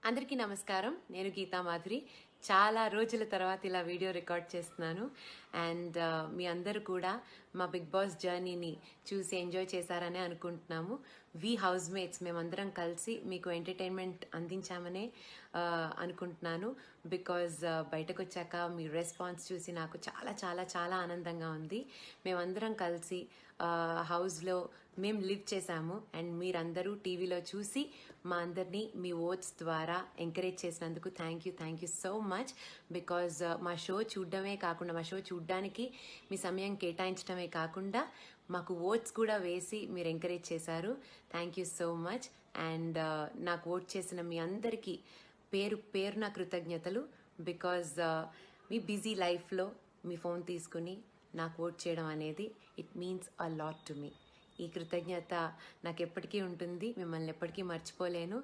అందరికీ నమస్కారం. నేను గీతా మాధురి. చాలా రోజుల తర్వాత ఇలా వీడియో రికార్డ్ చేస్తున్నాను. అండ్ మీ అందరూ కూడా మా బిగ్ బాస్ జర్నీని చూసి ఎంజాయ్ చేశారనే అనుకుంటున్నాము. వి హౌస్ మేట్స్ మేమందరం కలిసి మీకు ఎంటర్టైన్మెంట్ అందించామనే అనుకుంటున్నాను. బికాజ్ బయటకు వచ్చాక మీ రెస్పాన్స్ చూసి నాకు చాలా చాలా చాలా ఆనందంగా ఉంది. మేమందరం కలిసి హౌస్లో మేము లివ్ చేశాము. అండ్ మీరందరూ టీవీలో చూసి మా అందరినీ మీ ఓట్స్ ద్వారా ఎంకరేజ్ చేసినందుకు thank you so much. Because మా షో చూడడమే కాకుండా మా షో చూడడానికి మీ సమయం కేటాయించడమే కాకుండా మాకు ఓట్స్ కూడా వేసి మీరు ఎంకరేజ్ చేశారు. Thank you so much. And నాకు ఓట్ చేసిన మీ అందరికీ పేరున కృతజ్ఞతలు. బికాజ్ మీ బిజీ లైఫ్లో మీ ఫోన్ తీసుకుని నాకు ఓట్ చేయడం అనేది it means a lot to me. ఈ కృతజ్ఞత నాకు ఎప్పటికీ ఉంటుంది. మిమ్మల్ని ఎప్పటికీ మర్చిపోలేను.